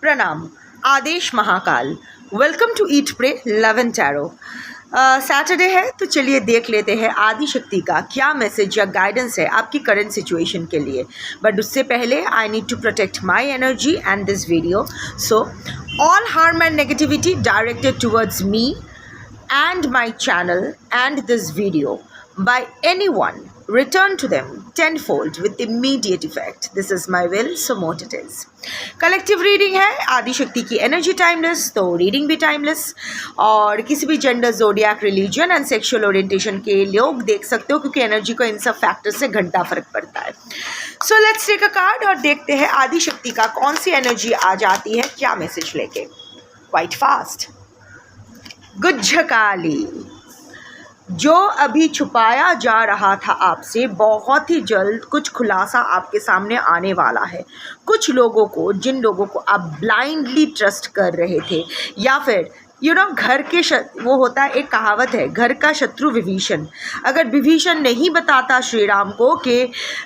प्रणाम। आदेश Mahakal. Welcome to eat pray love and tarot. Saturday है तो चलिए देख लेते हैं आदि शक्ति का क्या मैसेज या गाइडेंस है आपकी करंट सिचुएशन के लिए। बट उससे पहले I need to protect my energy and this video. So all harm and negativity directed towards me and my channel and this video by anyone return to them tenfold with immediate effect. This is my will, so mote it is. Collective reading है, आदि शक्ति की energy timeless तो reading भी timeless, और किसी भी gender, जोडियाक, religion and sexual orientation के लोग देख सकते हो क्योंकि एनर्जी को इन सब फैक्टर से घंटा फर्क पड़ता है। So let's take a card और देखते हैं आदि शक्ति का कौन सी एनर्जी आ जाती है क्या मैसेज लेके। Quite fast. गुज्जकाली। जो अभी छुपाया जा रहा था आपसे, बहुत ही जल्द कुछ खुलासा आपके सामने आने वाला है। कुछ लोगों को, जिन लोगों को आप ब्लाइंडली ट्रस्ट कर रहे थे, या फिर घर के वो होता है, एक कहावत है, घर का शत्रु विभीषण। अगर विभीषण नहीं बताता श्री राम को कि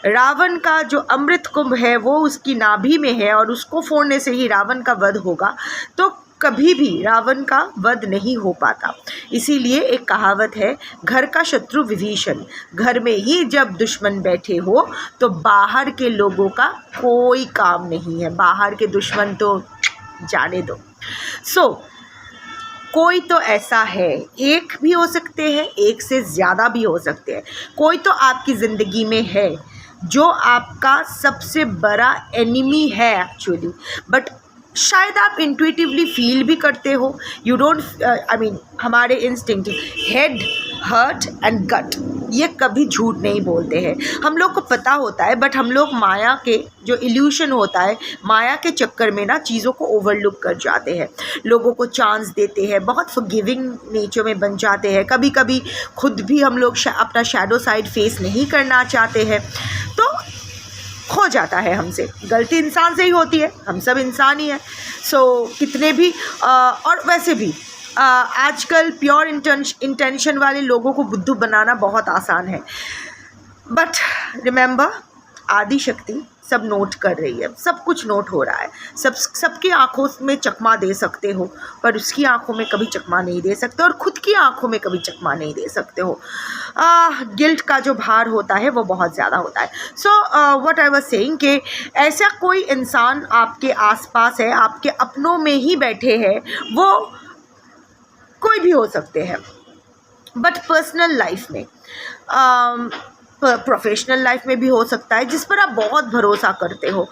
रावण का जो अमृत कुंभ है वो उसकी नाभि में है और उसको फोड़ने से ही रावण का वध होगा, तो कभी भी रावण का वध नहीं हो पाता। इसीलिए एक कहावत है, घर का शत्रु विभीषण। घर में ही जब दुश्मन बैठे हो तो बाहर के लोगों का कोई काम नहीं है। बाहर के दुश्मन तो जाने दो। कोई तो ऐसा है, एक भी हो सकते हैं, एक से ज़्यादा भी हो सकते हैं। कोई तो आपकी ज़िंदगी में है जो आपका सबसे बड़ा एनिमी है एक्चुअली, बट शायद आप इंट्यूटिवली फील भी करते हो। यू डोंट हमारे instinct, head, heart and gut, ये कभी झूठ नहीं बोलते हैं। हम लोग को पता होता है, बट हम लोग माया के जो इल्यूशन होता है, माया के चक्कर में ना चीज़ों को ओवरलुक कर जाते हैं, लोगों को चांस देते हैं, बहुत फॉरगिविंग नेचर में बन जाते हैं। कभी कभी खुद भी हम लोग अपना शैडो साइड फेस नहीं करना चाहते हैं, तो हो जाता है हमसे। गलती इंसान से ही होती है, हम सब इंसान ही हैं। कितने भी और वैसे भी आजकल प्योर इंटेंशन वाले लोगों को बुद्धू बनाना बहुत आसान है। बट रिमेंबर, आदि शक्ति सब नोट कर रही है, सब कुछ नोट हो रहा है। सबकी आंखों में चकमा दे सकते हो, पर उसकी आंखों में कभी चकमा नहीं दे सकते, और खुद की आंखों में कभी चकमा नहीं दे सकते हो। गिल्ट का जो भार होता है वो बहुत ज़्यादा होता है। व्हाट आई वाज सेइंग कि ऐसा कोई इंसान आपके आसपास है, आपके अपनों में ही बैठे हैं, वो कोई भी हो सकते हैं। बट पर्सनल लाइफ में, प्रोफेशनल लाइफ में भी हो सकता है, जिस पर आप बहुत भरोसा करते हो,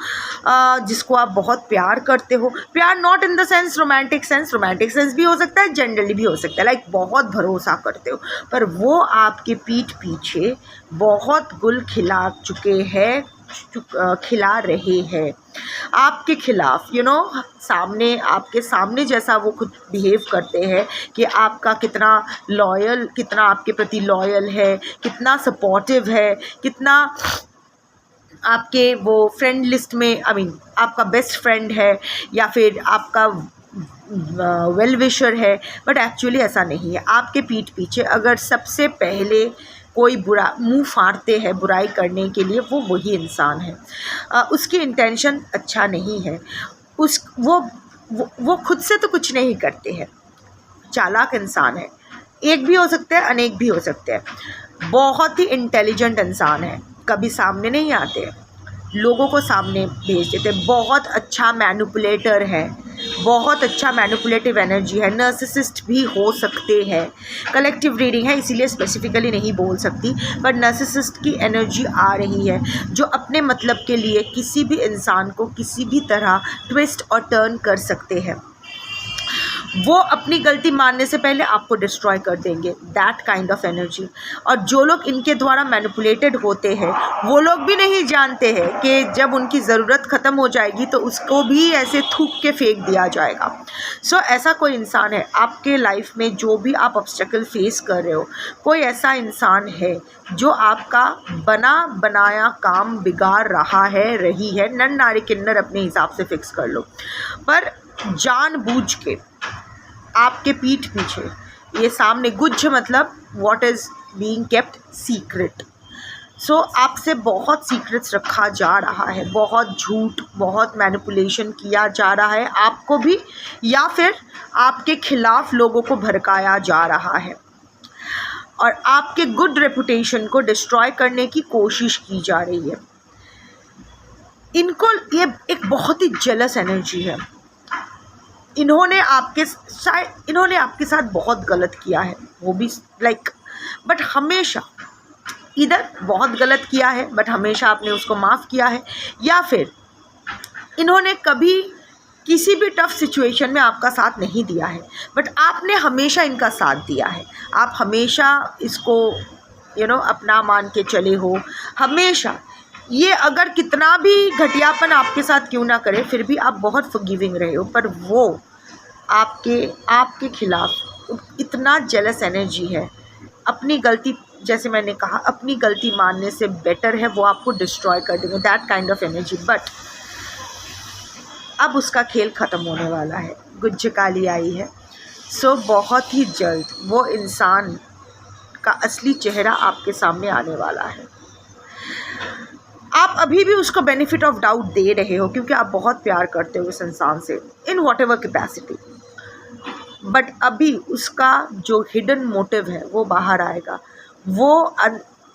जिसको आप बहुत प्यार करते हो। प्यार not in the sense romantic sense भी हो सकता है, जनरली भी हो सकता है, लाइक बहुत भरोसा करते हो, पर वो आपके पीठ पीछे बहुत गुल खिला चुके हैं, खिला रहे हैं आपके खिलाफ। सामने, आपके सामने जैसा वो खुद बिहेव करते हैं कि आपका कितना लॉयल, कितना आपके प्रति लॉयल है, कितना सपोर्टिव है, कितना आपके वो फ्रेंड लिस्ट में आपका बेस्ट फ्रेंड है, या फिर आपका वेल विशर है। बट एक्चुअली ऐसा नहीं है। आपके पीठ पीछे अगर सबसे पहले कोई बुरा मुंह फाड़ते हैं बुराई करने के लिए, वो वही इंसान है। उसकी इंटेंशन अच्छा नहीं है। वो खुद से तो कुछ नहीं करते हैं, चालाक इंसान है। एक भी हो सकते हैं, अनेक भी हो सकते हैं। बहुत ही इंटेलिजेंट इंसान है, कभी सामने नहीं आते, लोगों को सामने भेज देते। बहुत अच्छा मैनिपुलेटर है, बहुत अच्छा मैनिपुलेटिव एनर्जी है। नर्सिसिस्ट भी हो सकते हैं। कलेक्टिव रीडिंग है इसीलिए स्पेसिफिकली नहीं बोल सकती, पर नर्सिसिस्ट की एनर्जी आ रही है, जो अपने मतलब के लिए किसी भी इंसान को किसी भी तरह ट्विस्ट और टर्न कर सकते हैं। वो अपनी गलती मानने से पहले आपको डिस्ट्रॉय कर देंगे, दैट काइंड ऑफ एनर्जी। और जो लोग इनके द्वारा मैनिपुलेटेड होते हैं, वो लोग भी नहीं जानते हैं कि जब उनकी ज़रूरत ख़त्म हो जाएगी तो उसको भी ऐसे थूक के फेंक दिया जाएगा। ऐसा कोई इंसान है आपके लाइफ में, जो भी आप ऑब्स्टेकल फेस कर रहे हो, कोई ऐसा इंसान है जो आपका बना बनाया काम बिगाड़ रहा है, रही है। नर नारी किन्नर अपने हिसाब से फिक्स कर लो, पर जानबूझ के आपके पीठ पीछे ये सामने, गुज्ज मतलब what is being kept secret, so आपसे बहुत सीक्रेट्स रखा जा रहा है, बहुत झूठ, बहुत मैनिपुलेशन किया जा रहा है आपको भी, या फिर आपके खिलाफ लोगों को भड़काया जा रहा है और आपके गुड रेपुटेशन को डिस्ट्रॉय करने की कोशिश की जा रही है। इनको ये एक बहुत ही जेलस एनर्जी है। इन्होंने आपके साथ बहुत गलत किया है, वो भी बट हमेशा इधर बहुत गलत किया है बट हमेशा आपने उसको माफ़ किया है, या फिर इन्होंने कभी किसी भी टफ सिचुएशन में आपका साथ नहीं दिया है बट आपने हमेशा इनका साथ दिया है। आप हमेशा इसको अपना मान के चले हो हमेशा। ये अगर कितना भी घटियापन आपके साथ क्यों ना करे फिर भी आप बहुत फॉरगिविंग रहे हो, पर वो आपके खिलाफ इतना जेलस एनर्जी है। अपनी गलती, जैसे मैंने कहा, अपनी गलती मानने से बेटर है वो आपको डिस्ट्रॉय कर देंगे, that kind of energy. But अब उसका खेल ख़त्म होने वाला है, गुज्जकाली आई है। सो बहुत ही जल्द वो इंसान का असली चेहरा आपके सामने आने वाला है। आप अभी भी उसको बेनिफिट ऑफ डाउट दे रहे हो क्योंकि आप बहुत प्यार करते हो इस इंसान से in what ever capacity, but अभी उसका जो हिडन मोटिव है वो बाहर आएगा। वो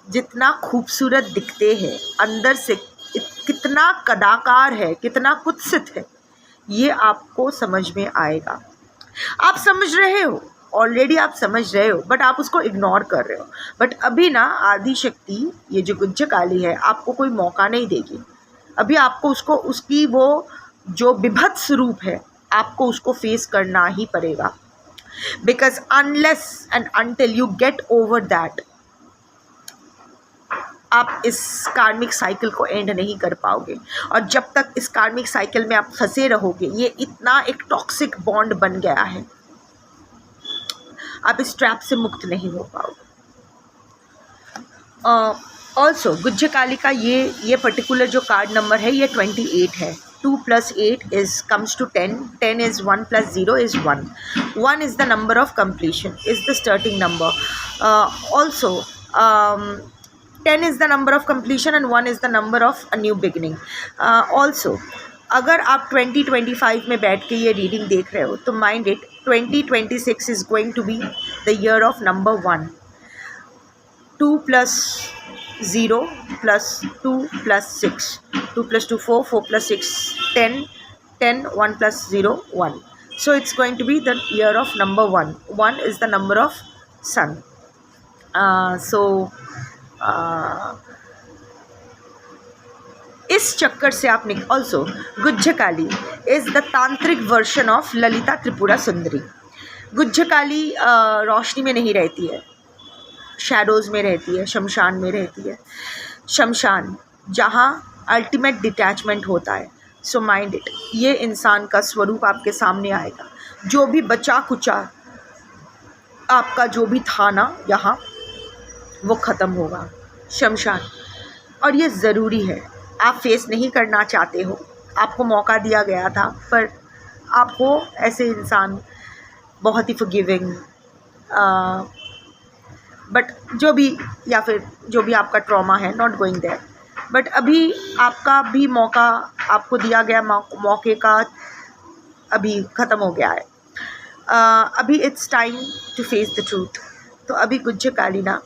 जितना खूबसूरत दिखते हैं अंदर से कितना कदाकार है, कितना कुत्सित है, ये आपको समझ में आएगा। आप समझ रहे हो, ऑलरेडी आप समझ रहे हो, बट आप उसको इग्नोर कर रहे हो। बट अभी ना आदि शक्ति, ये जो गुज्जकाली है, आपको कोई मौका नहीं देगी। अभी आपको उसकी वो जो विभत्स रूप है आपको उसको फेस करना ही पड़ेगा, because unless and until you get over that आप इस कार्मिक साइकिल को एंड नहीं कर पाओगे। और जब तक इस कार्मिक साइकिल में आप फंसे रहोगे, ये इतना एक टॉक्सिक बॉन्ड बन गया है, आप इस ट्रैप से मुक्त नहीं हो पाओगे। ऑल्सो गुज्जकाली का ये पर्टिकुलर जो कार्ड नंबर है ये 28 है। 2 + 8 comes to 10. 10 is 1 + 0 is 1. 1 is the number of completion, is the starting number. Also 10 is the number of completion and 1 is the number of a new beginning. Also अगर आप 2025 में बैठ के ये रीडिंग देख रहे हो तो mind it 2026 is going to be the year of number 1. 2 + 0 + 2 + 6. 2 + 2 4, 4 + 6 10, 10 1 + 0 1. So it's going to be the year of number 1. 1 is the number of sun. इस चक्कर से आप ऑल्सो गुज्जकाली इज़ द तांत्रिक वर्शन ऑफ ललिता त्रिपुरा सुंदरी। गुज्जकाली रोशनी में नहीं रहती है, शैडोज़ में रहती है, शमशान में रहती है। शमशान जहाँ अल्टीमेट डिटैचमेंट होता है। सो माइंड इट, ये इंसान का स्वरूप आपके सामने आएगा। जो भी बचा कुचा आपका जो भी था ना यहाँ, वो ख़त्म होगा, शमशान। और ये ज़रूरी है, आप फेस नहीं करना चाहते हो, आपको मौका दिया गया था, पर आप हो ऐसे इंसान बहुत ही फॉरगिविंग, बट जो भी, या फिर जो भी आपका ट्रॉमा है, नॉट गोइंग देयर। बट अभी आपका भी मौका, आपको दिया गया मौके का अभी ख़त्म हो गया है। अभी it's time to face the truth. तो अभी गुज्जकाली ना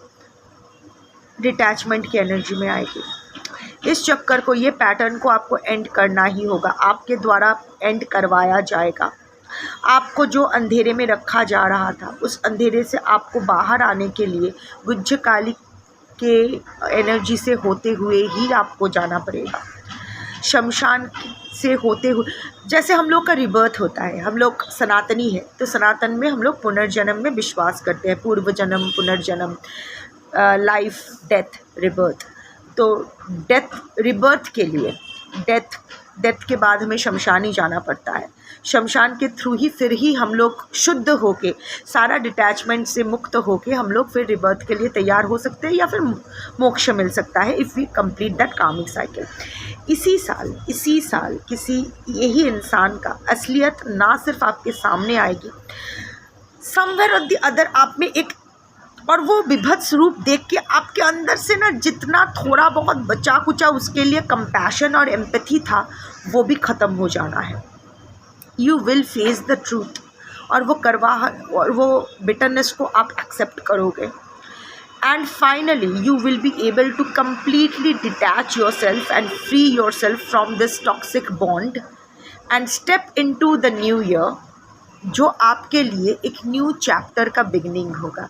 डिटैचमेंट की एनर्जी में आएगी। इस चक्कर को, ये पैटर्न को आपको एंड करना ही होगा, आपके द्वारा एंड करवाया जाएगा। आपको जो अंधेरे में रखा जा रहा था, उस अंधेरे से आपको बाहर आने के लिए गुज्जकाली के एनर्जी से होते हुए ही आपको जाना पड़ेगा। शमशान से होते हुए, जैसे हम लोग का रिबर्थ होता है, हम लोग सनातनी है तो सनातन में हम लोग पुनर्जन्म में विश्वास करते हैं, पूर्व जन्म, पुनर्जन्म, लाइफ, डेथ, रिबर्थ। तो रिबर्थ के लिए डेथ के बाद हमें शमशान ही जाना पड़ता है। शमशान के थ्रू ही फिर ही हम लोग शुद्ध होके, सारा डिटैचमेंट से मुक्त होके हम लोग फिर रिबर्थ के लिए तैयार हो सकते हैं, या फिर मोक्ष मिल सकता है इफ़ वी कंप्लीट दैट कार्मिक साइकिल। इसी साल किसी यही इंसान का असलियत ना सिर्फ आपके सामने आएगी, समवेयर और द अदर आप में एक और वो विभत्स रूप देख के आपके अंदर से ना जितना थोड़ा बहुत बचा कुचा उसके लिए कंपैशन और एम्पैथी था वो भी ख़त्म हो जाना है. You will face the truth और वो बिटरनेस को आप एक्सेप्ट करोगे. And finally, you will be able to completely detach yourself and free yourself from this toxic bond and step into the new year, जो आपके लिए एक न्यू चैप्टर का बिगनिंग होगा.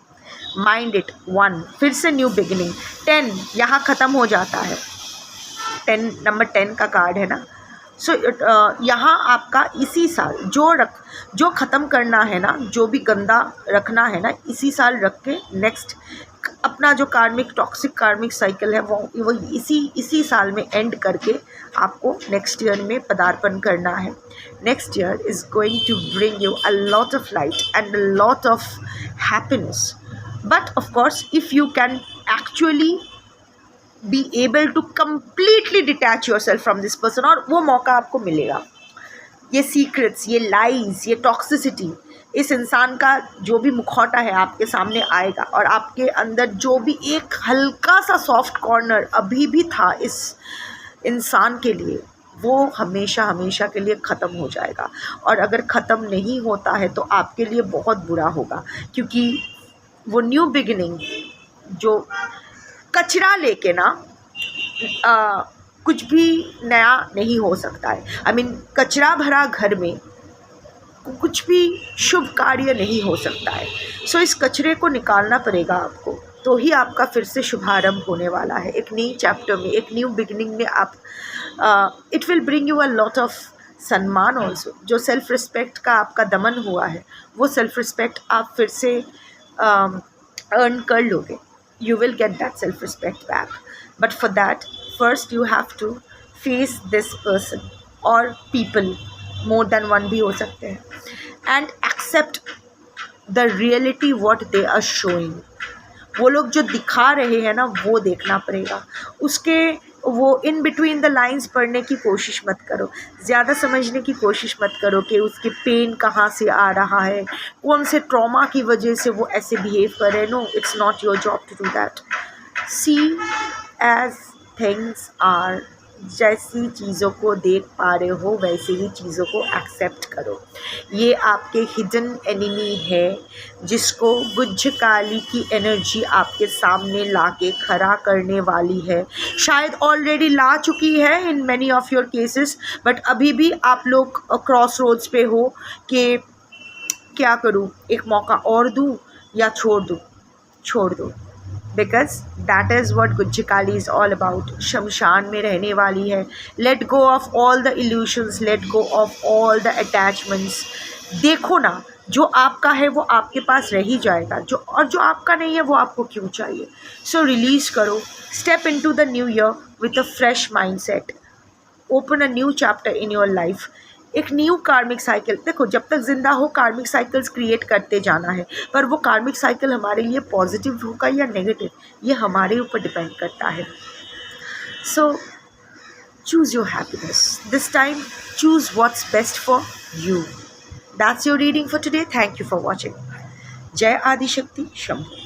Mind it. 1 फिर से न्यू बिगनिंग. 10 यहाँ ख़त्म हो जाता है. 10 नंबर 10 का कार्ड है ना. सो यहाँ आपका इसी साल जो ख़त्म करना है ना, जो भी गंदा रखना है ना, इसी साल रख के नेक्स्ट अपना जो टॉक्सिक कार्मिक साइकिल है वो इसी साल में एंड करके आपको नेक्स्ट ईयर में पदार्पण करना है. Next year is going to bring you a lot of light and a lot of happiness. But of course if you can actually be able to completely detach yourself from this person, और वो मौका आपको मिलेगा. ये secrets, ये lies, ये toxicity, इस इंसान का जो भी मुखौटा है आपके सामने आएगा और आपके अंदर जो भी एक हल्का सा सॉफ्ट कॉर्नर अभी भी था इस इंसान के लिए, वो हमेशा हमेशा के लिए ख़त्म हो जाएगा. और अगर ख़त्म नहीं होता है तो आपके लिए बहुत बुरा होगा, क्योंकि वो न्यू बिगिनिंग जो कचरा लेके ना कुछ भी नया नहीं हो सकता है. आई मीन कचरा भरा घर में कुछ भी शुभ कार्य नहीं हो सकता है. सो इस कचरे को निकालना पड़ेगा आपको, तो ही आपका फिर से शुभारंभ होने वाला है एक नई चैप्टर में, एक न्यू बिगिनिंग में. आप it will bring you a lot of सम्मान ऑल्सो. जो सेल्फ रिस्पेक्ट का आपका दमन हुआ है वो सेल्फ रिस्पेक्ट आप फिर से अर्न कर लोगे. You will get that self-respect back. But for that, first you have to face this person or people, more than one भी हो सकते हैं, and accept the reality what they are showing. वो लोग जो दिखा रहे हैं ना वो देखना पड़ेगा. उसके वो इन बिटवीन द लाइंस पढ़ने की कोशिश मत करो. ज़्यादा समझने की कोशिश मत करो कि उसके पेन कहाँ से आ रहा है, कौन से ट्रॉमा की वजह से वो ऐसे बिहेव कर रहे. No, it's not your job to do that. See as things are. जैसी चीज़ों को देख पा रहे हो वैसे ही चीज़ों को एक्सेप्ट करो. ये आपके हिडन एनिमी है जिसको गुज्जकाली की एनर्जी आपके सामने लाके खड़ा करने वाली है. शायद ऑलरेडी ला चुकी है in many of your cases, but अभी भी आप लोग क्रॉस रोड्स पे हो कि क्या करूँ, एक मौका और दूँ या छोड़ दूँ. Because that is what Guhyakali is all about. शमशान में रहने वाली है. Let go of all the illusions, let go of all the attachments. देखो ना, जो आपका है वो आपके पास रह ही जाएगा, जो आपका नहीं है वो आपको क्यों चाहिए. सो रिलीज़ करो. Step into the new year with a fresh mindset. Open a new chapter in your life. एक न्यू कार्मिक साइकिल. देखो, जब तक ज़िंदा हो कार्मिक साइकिल्स क्रिएट करते जाना है, पर वो कार्मिक साइकिल हमारे लिए पॉजिटिव होगा या नेगेटिव ये हमारे ऊपर डिपेंड करता है. सो choose your happiness this time. Choose what's best for you. That's your reading for today. Thank you for watching. जय आदिशक्ति. शंभू.